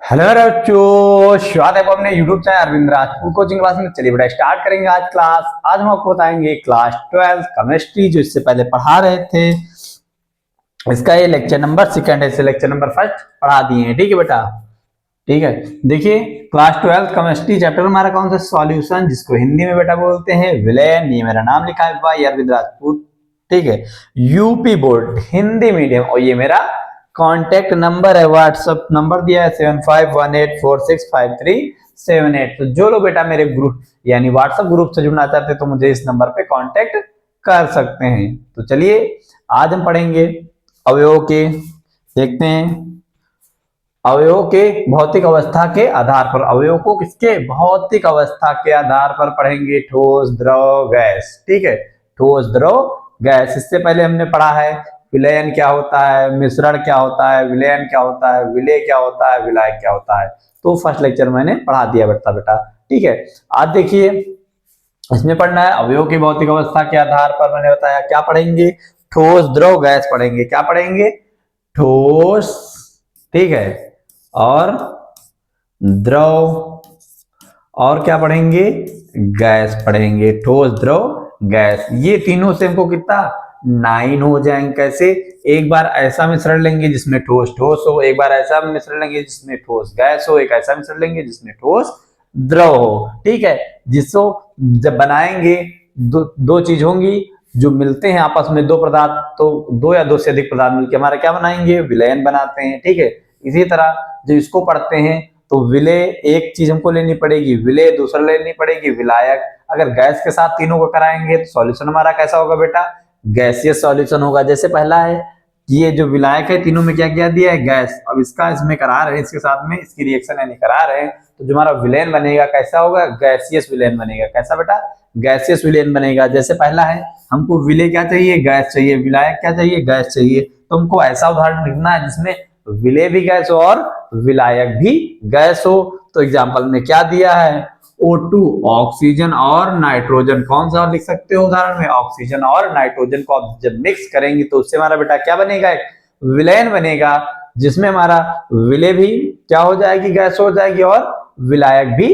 Hello बच्चों, स्वागत है आपको अपने YouTube channel Arvind Rajput coaching class में। चलिए बेटा स्टार्ट करेंगे आज क्लास। आज हम आपको बताएंगे क्लास 12 केमिस्ट्री, जो इससे पहले पढ़ा रहे थे। इसका ये लेक्चर नंबर सेकंड है, इसे लेक्चर नंबर फर्स्ट पढ़ा दिए हैं। ठीक है बेटा, ठीक है। देखिए क्लास 12 केमिस्ट्री चैप्टर हमारा कौन सा, सॉल्यूशन, जिसको हिंदी में बेटा बोलते हैं विलयन। ये मेरा नाम लिखा है भाई अरविंद राजपूत, ठीक है। UP board Hindi medium. और ये मेरा कांटेक्ट नंबर है, व्हाट्सएप नंबर दिया है 7518465378। तो जो लोग बेटा मेरे ग्रुप यानी व्हाट्सएप ग्रुप से जुड़ना चाहते हैं तो मुझे इस नंबर पे कांटेक्ट कर सकते हैं। तो चलिए आज हम पढ़ेंगे अवयवों के, देखते हैं अवयवों के भौतिक अवस्था के आधार पर। अवयवों को किसके भौतिक अवस्था के आधार पर पढ़ेंगे, ठोस द्रव गैस। ठीक है, ठोस द्रव गैस। इससे पहले हमने पढ़ा है विलयन क्या होता है, मिश्रण क्या होता है, विलयन क्या होता है, विलय क्या होता है, विलायक क्या होता है। तो फर्स्ट लेक्चर मैंने पढ़ा दिया बेटा। ठीक है, आज देखिए इसमें पढ़ना है अवयवों की भौतिक अवस्था के आधार पर। मैंने बताया क्या पढ़ेंगे, ठोस द्रव गैस पढ़ेंगे। क्या पढ़ेंगे, ठोस, ठीक है, और द्रव, और क्या पढ़ेंगे, गैस पढ़ेंगे। ठोस द्रव गैस, ये तीनों से हमको कितना 9 हो जाएंगे। कैसे, एक बार ऐसा मिश्रण लेंगे जिसमें ठोस ठोस हो, एक बार ऐसा मिश्रण लेंगे जिसमें ठोस गैस हो, एक ऐसा मिश्रण लेंगे जिसमें ठोस द्रव हो। ठीक है, जिसको जब बनाएंगे दो चीज होंगी जो मिलते हैं आपस में, दो पदार्थ, तो दो या दो से अधिक पदार्थ मिलकर हमारा क्या बनाएंगे, विलयन बनाते हैं। ठीक है, इसी तरह जो इसको पढ़ते हैं तो विलय एक चीज हमको लेनी पड़ेगी, विलय दूसरा लेनी पड़ेगी, विलायक। अगर गैस के साथ तीनों को कराएंगे तो सॉल्यूशन हमारा कैसा होगा बेटा, गैसियस सॉल्यूशन होगा। जैसे पहला है कि ये जो विलायक है तीनों में क्या क्या दिया है, गैस। अब इसका इसमें करा रहे हैं, इसके साथ में इसकी रिएक्शन यानी करा रहे हैं, तो जो हमारा विलयन बनेगा कैसा होगा, गैसियस विलयन बनेगा। कैसा बेटा, गैसियस विलयन बनेगा। जैसे पहला है हमको विलय क्या चाहिए, गैस चाहिए, विलायक क्या चाहिए, गैस चाहिए। तो हमको ऐसा उदाहरण लिखना है जिसमें विलय भी गैस हो और विलायक भी गैस हो। तो एग्जाम्पल में क्या दिया है, O2 ऑक्सीजन और नाइट्रोजन। कौन सा लिख सकते हो उदाहरण में, ऑक्सीजन और नाइट्रोजन को आप जब मिक्स करेंगे तो उससे हमारा बेटा क्या बनेगा, एक विलयन बनेगा, जिसमें हमारा विलय भी क्या हो जाएगी, गैस हो जाएगी, और विलायक भी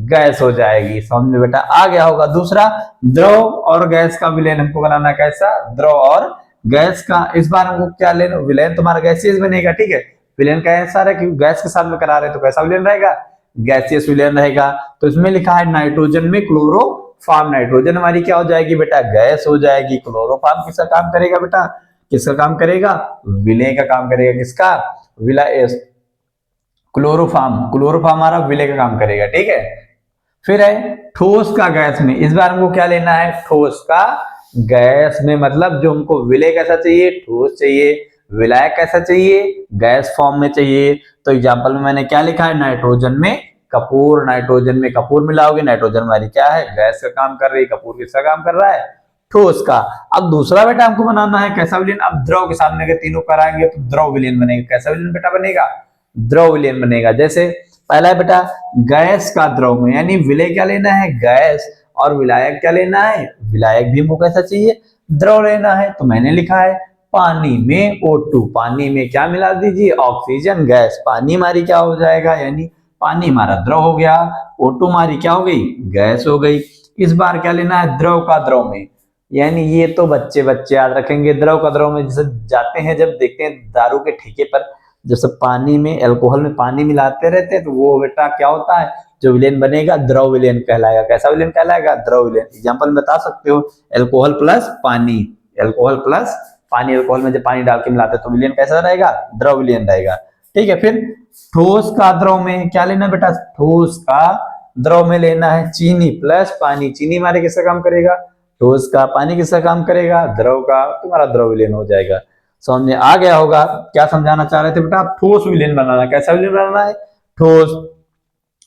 गैस हो जाएगी। समझ में बेटा आ गया होगा। दूसरा, द्रव और गैस का विलयन हमको बनाना, कैसा, द्रव और गैस का। इस बार हमको क्या लेना, विलयन तुम्हारा गैसियस बनेगा। ठीक है, विलयन कैसा है कि गैस के साथ में करा रहे हैं तो कैसा विलयन रहेगा, गैसियस विलयन रहेगा। तो इसमें लिखा है नाइट्रोजन में क्लोरोफॉर्म, नाइट्रोजन हमारी क्या हो जाएगी बेटा, गैस हो जाएगी। क्लोरोफॉर्म किसका काम करेगा बेटा, किसका काम करेगा, विलय का काम करेगा। किसका, विलय, क्लोरोफॉर्म, क्लोरोफॉर्म हमारा विलय का काम करेगा। ठीक है, फिर है ठोस का गैस में। इस बार हमको क्या लेना है, ठोस का गैस में, मतलब जो हमको विलय कैसा चाहिए, ठोस चाहिए, विलायक कैसा चाहिए, गैस फॉर्म में चाहिए। तो एग्जांपल में मैंने क्या लिखा है, नाइट्रोजन में कपूर, नाइट्रोजन में कपूर मिलाओगे, नाइट्रोजन हमारी क्या है, गैस का काम कर रही है, कपूर किसका काम कर रहा है, ठोस का। अब दूसरा बेटा हमको बनाना है कैसा विलयन, अब द्रव के सामने अगर तीनों कराएंगे तो द्रव विलयन बनेगा। कैसा विलयन बेटा बनेगा, द्रव विलयन बनेगा। जैसे पहला है बेटा गैस का द्रव में, यानी विलय क्या लेना है, गैस, और विलायक क्या लेना है, विलायक भी हमको कैसा चाहिए, द्रव लेना है। तो मैंने लिखा है पानी में O2, पानी में क्या मिला दीजिए, ऑक्सीजन गैस। पानी हमारी क्या हो जाएगा, यानी पानी हमारा द्रव हो गया, O2 हमारी क्या हो गई, गैस हो गई। इस बार क्या लेना है, द्रव का द्रव में, यानी ये तो बच्चे बच्चे याद रखेंगे। द्रव का द्रव में जैसे जाते हैं, जब देखते हैं दारू के ठेके पर जैसे पानी में, अल्कोहल में पानी मिलाते रहते हैं, तो वो बेटा क्या होता है, जो विलयन बनेगा द्रव विलयन कहलाएगा। कैसा विलयन कहलाएगा, द्रव विलयन। एग्जांपल में बता सकते हो, अल्कोहल प्लस पानी, अल्कोहल प्लस पानी, अल्कोहल में जब पानी डाल के मिलाते हैं तो विलयन कैसा रहेगा, द्रव विलयन रहेगा। ठीक है, फिर ठोस का द्रव में क्या लेना बेटा, ठोस का द्रव में लेना है चीनी प्लस पानी। चीनी हमारे किसका काम करेगा, ठोस का, पानी किसका काम करेगा, द्रव का। तुम्हारा द्रव विलयन हो जाएगा। समझ में आ गया होगा क्या समझाना चाह रहे थे बेटा, ठोस विलयन बनाना। कैसा विलयन बनाना है, ठोस।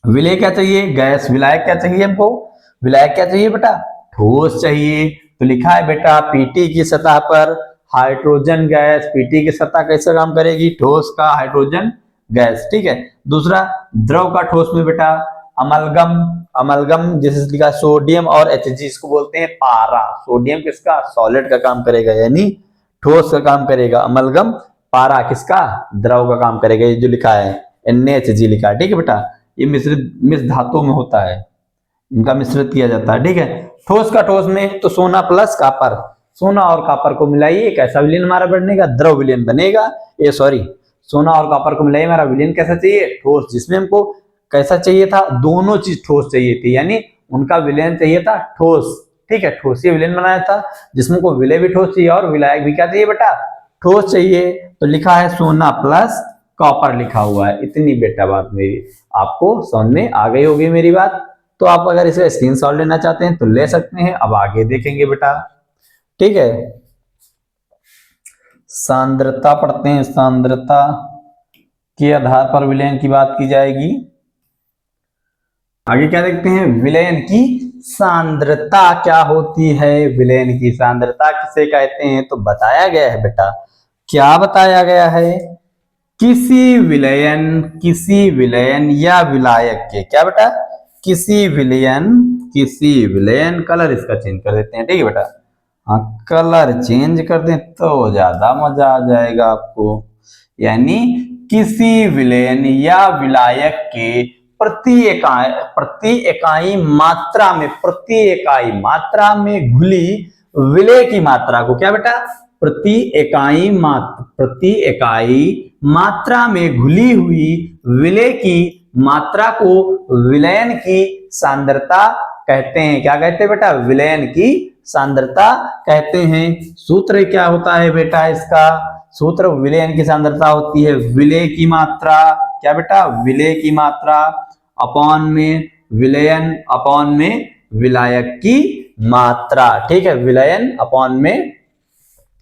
विलय क्या चाहिए, गैस। विलायक क्या चाहिए हमको, विलायक क्या चाहिए बेटा, ठोस चाहिए। तो लिखा है बेटा पीटी की सतह पर हाइड्रोजन गैस, पीटी की सतह कैसे काम करेगी, ठोस का हाइड्रोजन गैस। ठीक है, दूसरा द्रव का ठोस में बेटा अमलगम, अमलगम जैसे लिखा सोडियम और Hg, इसको बोलते हैं पारा। सोडियम किसका, सॉलिड का काम करेगा, यानी ठोस का काम करेगा। अमलगम, पारा किसका, द्रव का काम करेगा। ये जो लिखा है NaHG लिखा है, ठीक है बेटा। ये मिश्र धातु में होता है, इनका मिश्रित किया जाता है, ठीक है। ठोस का ठोस में तो सोना प्लस कापर, सोना और कापर को मिलाइए एक ऐसा विलयन हमारा बनेगा, द्रव विलयन बनेगा। ये सॉरी, सोना और कापर को मिलाइए हमारा विलयन कैसा चाहिए, ठोस, जिसमें हमको कैसा चाहिए था, दोनों चीज ठोस चाहिए थी, यानी उनका विलयन चाहिए था ठोस, ठीक है। ठोसीय विलयन बनाया था जिसमें को विलय भी ठोस चाहिए और विलायक भी क्या चाहिए बेटा, ठोस चाहिए। तो लिखा है सोना प्लस कॉपर लिखा हुआ है। इतनी बेटा बात मेरी आपको समझ में आ गई होगी मेरी बात। तो आप अगर इसका स्क्रीनशॉट लेना चाहते हैं तो ले सकते हैं। अब आगे देखेंगे बेटा, ठीक है। सांद्रता पढ़ते हैं, सांद्रता के आधार पर विलयन की बात की जाएगी। आगे क्या देखते हैं, विलयन की सांद्रता क्या होती है, विलयन की सांद्रता किसे कहते हैं, तो बताया गया है बेटा, क्या बताया गया है, किसी विलयन या विलायक के, क्या बेटा, किसी विलयन, कलर इसका चेंज कर देते हैं, ठीक है बेटा। हाँ, कलर चेंज कर दें तो ज्यादा मजा आ जाएगा आपको। यानी किसी विलयन या विलायक के प्रति इकाई मात्रा में घुली विलय की मात्रा को, क्या बेटा, प्रति इकाई मात्रा में घुली हुई विलय की मात्रा को विलयन की सांद्रता कहते हैं। क्या कहते हैं बेटा, विलयन की सांद्रता कहते हैं। सूत्र क्या होता है बेटा, इसका सूत्र विलयन की सांद्रता होती है विलय की मात्रा, क्या बेटा, विलय की मात्रा अपॉन में विलयन अपॉन में विलायक की मात्रा, ठीक है। विलयन अपॉन में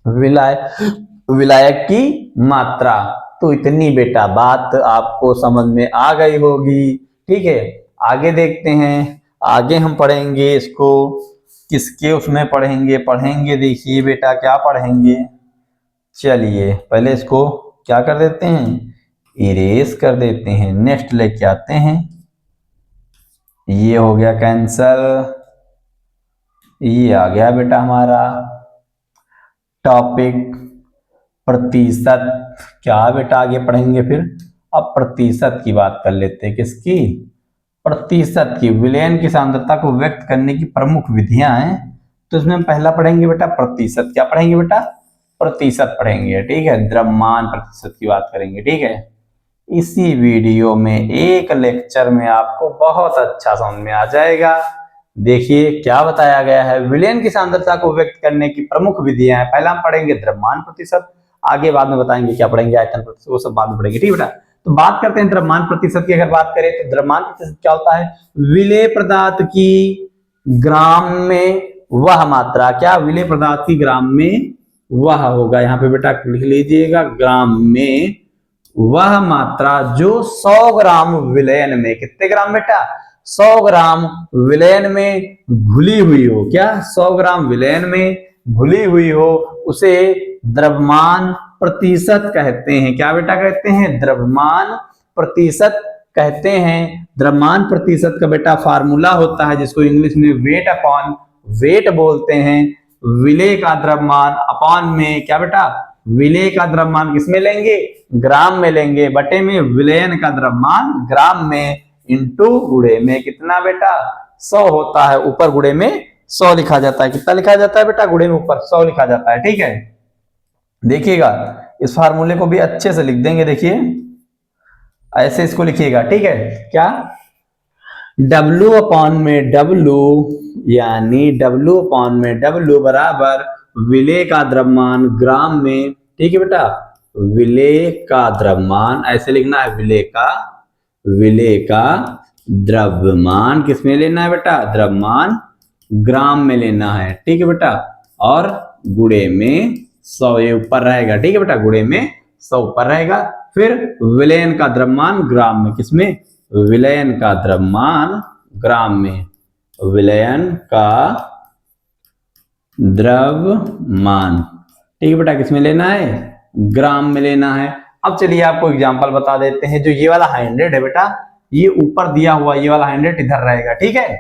विलायक की मात्रा। तो इतनी बेटा बात आपको समझ में आ गई होगी, ठीक है। आगे देखते हैं, आगे हम पढ़ेंगे इसको किसके उसमें पढ़ेंगे देखिए बेटा क्या पढ़ेंगे। चलिए पहले इसको क्या कर देते हैं, इरेज कर देते हैं, नेक्स्ट लेके आते हैं। ये हो गया कैंसल, ये आ गया बेटा हमारा टॉपिक प्रतिशत। क्या बेटा आगे पढ़ेंगे फिर, अब प्रतिशत की बात कर लेते हैं, किसकी, प्रतिशत की। विलयन की सांद्रता को व्यक्त करने की प्रमुख विधियां हैं, तो इसमें पहला पढ़ेंगे बेटा प्रतिशत। क्या पढ़ेंगे बेटा, प्रतिशत पढ़ेंगे, ठीक है। द्रव्यमान प्रतिशत की बात करेंगे, ठीक है। इसी वीडियो में एक लेक्चर में आपको बहुत अच्छा समझ में आ जाएगा। देखिए क्या बताया गया है, विलयन की सांद्रता को व्यक्त करने की प्रमुख विधियां हैं। पहला हम पढ़ेंगे द्रव्यमान प्रतिशत, आगे बाद में बताएंगे क्या पढ़ेंगे, आयतन प्रतिशत, वो सब बाद में पढ़ेंगे, ठीक है बेटा। तो बात करते हैं द्रव्यमान प्रतिशत की। अगर बात करें तो द्रव्यमान प्रतिशत क्या होता है, विलेय पदार्थ की ग्राम में वह मात्रा, क्या, विलेय पदार्थ की ग्राम में वह होगा, यहाँ पे बेटा लिख लीजिएगा, ग्राम में वह मात्रा जो 100 ग्राम विलयन में, कितने ग्राम बेटा, 100 ग्राम विलयन में घुली हुई हो, क्या, 100 ग्राम विलयन में घुली हुई हो, उसे द्रव्यमान प्रतिशत कहते हैं। क्या बेटा कहते हैं, द्रव्यमान प्रतिशत कहते हैं। द्रव्यमान प्रतिशत का बेटा फार्मूला होता है जिसको इंग्लिश में वेट अपॉन वेट बोलते हैं। विलेय का द्रव्यमान अपॉन में, क्या बेटा, विलेय का द्रव्यमान किसमें लेंगे, ग्राम में लेंगे, बटे में विलयन का द्रव्यमान ग्राम में, इंटू गुणे में, कितना बेटा, 100 होता है, ऊपर गुणे में 100 लिखा जाता है। कितना लिखा जाता है बेटा, गुणे में ऊपर 100 लिखा जाता है, ठीक है। देखिएगा इस फार्मूले को भी अच्छे से लिख देंगे, देखिए ऐसे इसको लिखिएगा, ठीक है। क्या, W अपॉन में W, यानी W अपॉन में W बराबर विलेय का द्रव्यमान ग्राम में, ठीक है बेटा, विलेय का द्रव्यमान ऐसे लिखना है, विलेय का द्रव्यमान किसमें लेना है बेटा, द्रव्यमान ग्राम में लेना है, ठीक है बेटा, और गुणे में 100 ये ऊपर रहेगा, ठीक है बेटा, गुणे में 100 ऊपर रहेगा। फिर विलयन का द्रव्यमान ग्राम में, किसमें, विलयन का द्रव्यमान ग्राम में, विलयन का द्रव्यमान, ठीक है बेटा, किसमें लेना है, ग्राम में लेना है। अब चलिए आपको एग्जांपल बता देते हैं। जो ये वाला 100 है बेटा, ये ऊपर दिया हुआ ये वाला 100 इधर रहेगा, ठीक है,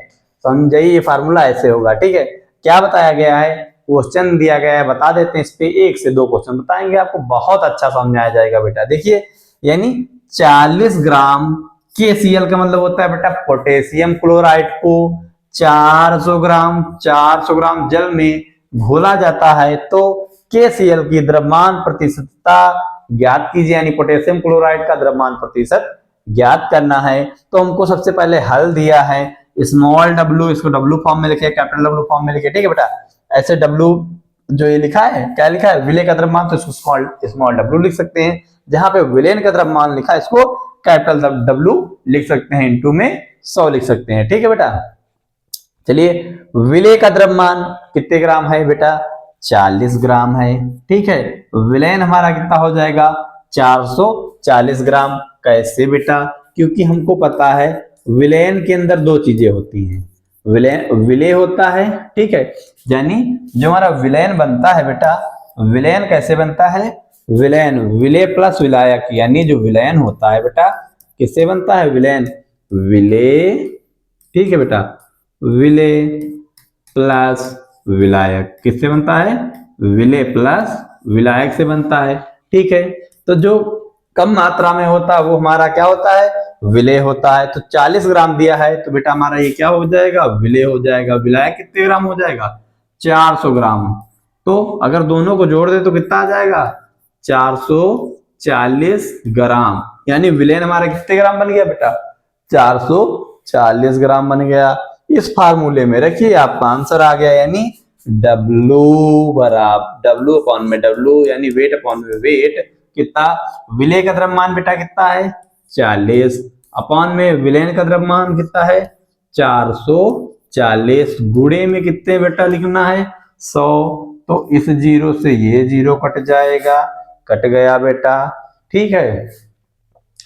समझिए ये फार्मूला ऐसे होगा, ठीक है। क्या बताया गया है, क्वेश्चन दिया गया है, बता देते हैं, इस पे 1 से 2 क्वेश्चन बताएंगे, आपको बहुत अच्छा समझ में आ जाएगा बेटा। देखिए, यानी 40 ग्राम KCl का मतलब होता है बेटा पोटेशियम क्लोराइड को 400 ग्राम जल में घोला जाता है तो KCl की द्रव्यमान प्रतिशतता ज्ञात कीजिए, यानी पोटेशियम क्लोराइड का द्रव्यमान प्रतिशत ज्ञात करना है। तो हमको सबसे पहले हल दिया है स्मॉल w, इसको w फॉर्म में लिखे, कैपिटल W फॉर्म में लिखे, ठीक है बेटा। ऐसे w जो ये लिखा है, क्या लिखा है, विलेय का द्रव्यमान, तो इसको स्मॉल w लिख सकते हैं। जहां पे विलेन का द्रव्यमान लिखा है इसको कैपिटल W लिख सकते हैं, इनटू में 100 लिख सकते हैं, ठीक है बेटा। चलिए, विलेय का द्रव्यमान कितने ग्राम है बेटा, 40 ग्राम है, ठीक है। विलयन हमारा कितना हो जाएगा, 440 ग्राम। कैसे बेटा, क्योंकि हमको पता है विलयन के अंदर दो चीजें होती हैं, विलेय होता है, ठीक है, यानी जो हमारा विलयन बनता है बेटा, विलयन कैसे बनता है, विलयन विलेय प्लस विलायक, यानी जो विलयन होता है बेटा किससे बनता है, विलयन विलेय, ठीक है बेटा, विलेय प्लस विलायक किससे बनता है, विलेय प्लस विलायक से बनता है, ठीक है। तो जो कम मात्रा में होता है वो हमारा क्या होता है, विलेय होता है। तो 40 ग्राम दिया है तो बेटा हमारा ये क्या हो जाएगा, विलेय हो जाएगा। विलायक कितने ग्राम हो जाएगा, 400 ग्राम। तो अगर दोनों को जोड़ दे तो कितना आ जाएगा, 440 ग्राम, यानी विलेयन हमारा कितने ग्राम बन गया बेटा, 440 ग्राम बन गया। इस फार्मूले में रखिए आपका आंसर आ गया, यानी W बराबर W अपॉन में W, यानी वेट अपॉन में वेट कितना, विलेय का द्रव्यमान बेटा कितना है, 40 अपॉन में विलेयन का द्रव्यमान कितना है, 440 गुणे में कितने बेटा लिखना है, 100। तो इस जीरो से ये जीरो कट जाएगा, कट गया बेटा, ठीक है।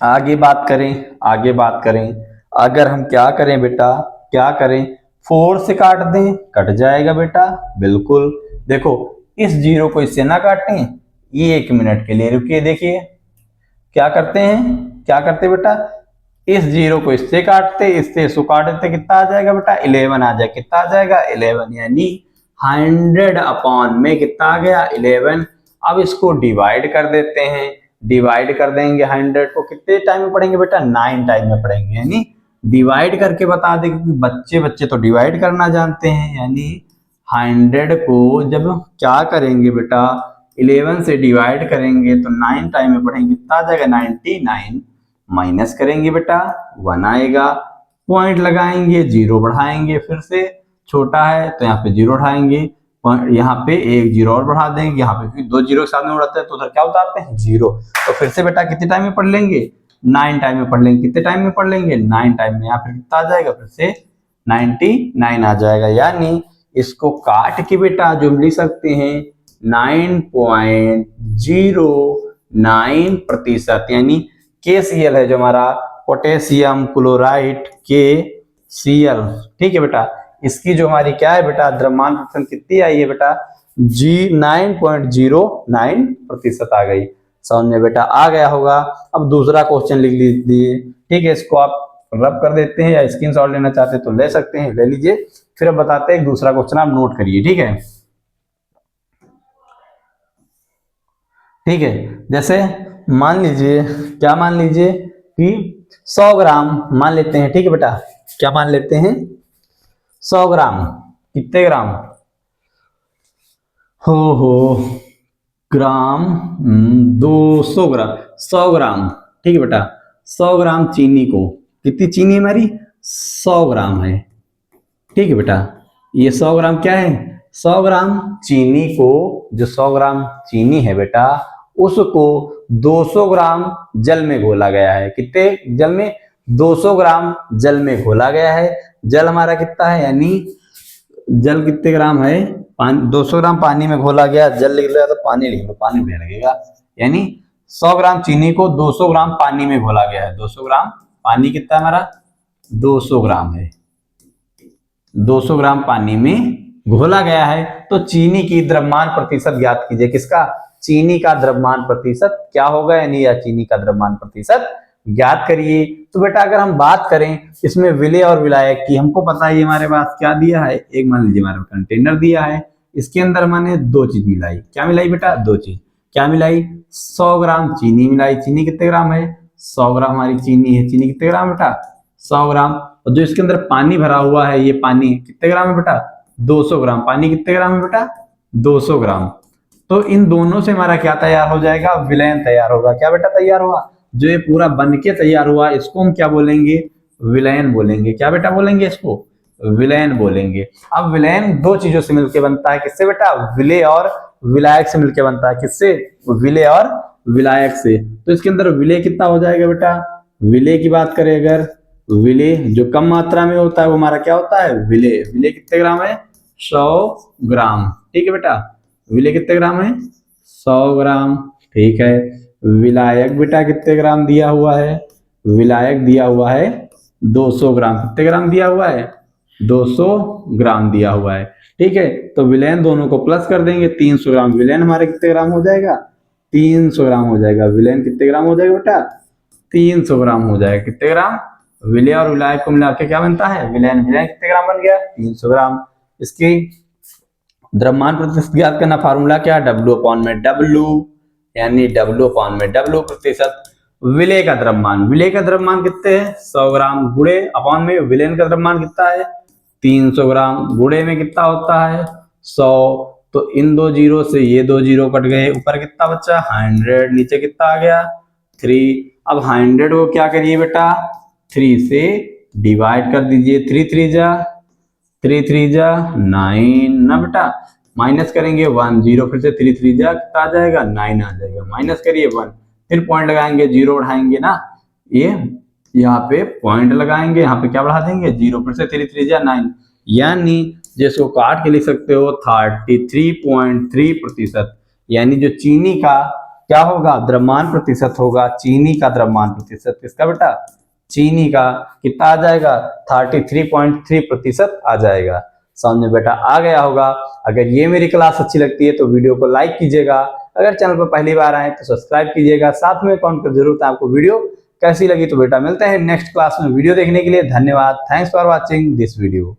आगे बात करें, अगर हम क्या करें बेटा, क्या करें, 4 से काट दें, कट जाएगा बेटा, बिल्कुल। देखो इस जीरो को इससे ना काटें, ये 1 मिनट के लिए रुकिए, देखिए क्या करते बेटा, इस जीरो को इससे काटते, इससे इसको काटते, कितना आ जाएगा बेटा, 11 आ जाएगा, कितना आ जाएगा, 11, यानी 100 अपॉन में कितना आ गया, 11। अब इसको डिवाइड कर देते हैं, डिवाइड कर देंगे 100 को, कितने टाइम में पढ़ेंगे बेटा, 9 टाइम में पढ़ेंगे, यानी डिवाइड करके बता दें, क्योंकि बच्चे तो डिवाइड करना जानते हैं। यानी 100 को जब क्या करेंगे बेटा, 11 से डिवाइड करेंगे तो 9 टाइम में पढ़ेंगे, कितना आ जाएगा, 99, माइनस करेंगे बेटा 1 आएगा, पॉइंट लगाएंगे, जीरो बढ़ाएंगे, फिर से छोटा है तो यहाँ पे जीरो उठाएंगे, यहाँ पे एक जीरो और बढ़ा देंगे, यहाँ पे 2 जीरो साथ में उड़ाते हैं तो उधर क्या उतारते हैं, जीरो। तो फिर से बेटा कितने टाइम में पढ़ लेंगे, 9 टाइम में पढ़ लेंगे, कितने टाइम में पढ़ लेंगे, 9 टाइम में। यहाँ पे कितना आ जाएगा, फिर से 99 आ जाएगा, यानी इसको काट के बेटा जो हम लिख सकते हैं 9.09%, यानी KCl है जो हमारा पोटेशियम क्लोराइड KCl, ठीक है बेटा। इसकी जो हमारी क्या है बेटा, द्रव्यमान प्रतिशत कितनी आई है बेटा, 9.09% आ गई। समझ में बेटा आ गया होगा। अब दूसरा क्वेश्चन लिख लीजिए, ठीक है, इसको आप रब कर देते हैं या स्क्रीनशॉट लेना चाहते हैं तो ले सकते हैं, ले लीजिए। फिर अब बताते हैं दूसरा क्वेश्चन, आप नोट करिए, ठीक है। ठीक है, जैसे मान लीजिए, क्या मान लीजिए कि 100 ग्राम मान लेते हैं, ठीक है बेटा, क्या मान लेते हैं, 100 ग्राम, कितने ग्राम, हो ग्राम, 200 ग्राम, 100 ग्राम, ठीक है बेटा, 100 ग्राम चीनी को, कितनी चीनी है हमारी, 100 ग्राम है, ठीक है बेटा। ये 100 ग्राम क्या है, 100 ग्राम चीनी को, जो 100 ग्राम चीनी है बेटा, उसको 200 ग्राम जल में घोला गया है। कितने जल में, 200 ग्राम जल में घोला गया है। जल हमारा कितना है, यानी जल कितने ग्राम है, 200 ग्राम पानी में घोला गया, जल लिख लिया तो पानी लिख लो, पानी में लगेगा, यानी 100 ग्राम चीनी को 200 ग्राम पानी में घोला गया है। 200 ग्राम पानी कितना हमारा, 200 ग्राम है, 200 ग्राम पानी में घोला गया है। तो चीनी की द्रव्यमान प्रतिशत ज्ञात कीजिए, किसका, चीनी का द्रव्यमान प्रतिशत क्या होगा, यानी या चीनी का द्रव्यमान प्रतिशत ज्ञात करिए। तो बेटा अगर हम बात करें इसमें विलेय और विलायक की, हमको पता है हमारे पास क्या दिया है, एक मान लीजिए हमारे कंटेनर दिया है, इसके अंदर मैंने 2 चीज मिलाई, क्या मिलाई बेटा, 2 चीज, क्या मिलाई, 100 ग्राम चीनी मिलाई, चीनी कितने ग्राम है, 100 ग्राम हमारी चीनी है। चीनी कितने ग्राम बेटा? 100 ग्राम। और जो इसके अंदर पानी भरा हुआ है, ये पानी कितने ग्राम है बेटा? 200 ग्राम। पानी कितने ग्राम है बेटा? 200 ग्राम। तो इन दोनों से हमारा क्या तैयार हो जाएगा? विलयन तैयार होगा। क्या बेटा तैयार हुआ? जो ये पूरा बन के तैयार हुआ, इसको हम क्या बोलेंगे? विलयन बोलेंगे। क्या बेटा बोलेंगे इसको? विलयन बोलेंगे। अब विलयन दो चीजों से मिलकर बनता है। किससे बेटा? विलेय और विलायक से मिलकर बनता है। किससे? विलेय और विलायक से। तो इसके अंदर विलेय कितना हो जाएगा बेटा? विलेय की बात करें अगर, विलेय जो कम मात्रा में होता है वो हमारा क्या होता है? विलेय। विलेय कितने ग्राम है? 100 ग्राम। ठीक है बेटा। विलेय कितने ग्राम है? 100 ग्राम। ठीक है। विलायक बेटा कितने ग्राम दिया हुआ है? विलायक दिया हुआ है 200 ग्राम। कितने ग्राम दिया हुआ है? 200 ग्राम दिया हुआ है। ठीक है। तो विलयन दोनों को प्लस कर देंगे, 300 ग्राम। विलयन हमारे कितने ग्राम हो जाएगा? 300 ग्राम हो जाएगा। विलयन कितने ग्राम हो जाएगा बेटा? 300 ग्राम हो जाएगा। कितने ग्राम? विलेय और विलायक को मिला के क्या बनता है? विलयन। विलयन कितने ग्राम बन गया? 300 ग्राम। इसकी द्रव्यमान प्रतिशत ज्ञात करना, फार्मूला क्या? W अपॉन में W, यानी W अपॉन में W प्रतिशत विलेय का द्रव्यमान। विलेय का द्रव्यमान कितने है? 100 ग्राम। गुणे अपॉन में विलयन का द्रव्यमान कितना है? 300 ग्राम। गुणे में कितना होता है? 100। तो इन दो जीरो से ये दो जीरो कट गए, ऊपर कितना बचा? 100। नीचे कितना आ गया? 3। अब 100 को क्या करिए बेटा? 3 से डिवाइड कर दीजिए। 3 3 जा 3 3 जा 9 ना बेटा। माइनस करेंगे 1 0, फिर से 3 3 जा कितना आ जाएगा? 9 आ जाएगा। माइनस करिए 1, फिर पॉइंट लगाएंगे, जीरो उठाएंगे ना, ये यहाँ पे पॉइंट लगाएंगे, यहाँ पे क्या बढ़ा देंगे? 0, फिर से 3 3 जा 9, यानी जिसको काट के लिख सकते हो 33.3 प्रतिशत। यानी जो चीनी का क्या होगा? द्रव्यमान प्रतिशत होगा। चीनी का द्रव्यमान प्रतिशत। किसका बेटा? चीनी का कितना आ जाएगा? 33.3 प्रतिशत आ जाएगा। समझ में बेटा आ गया होगा। अगर ये मेरी क्लास अच्छी लगती है तो वीडियो को लाइक कीजिएगा। अगर चैनल पर पहली बार आए तो सब्सक्राइब कीजिएगा। साथ में कमेंट कर जरूर आपको वीडियो कैसी लगी। तो बेटा मिलते हैं नेक्स्ट क्लास में। वीडियो देखने के लिए धन्यवाद। Thanks for watching this video.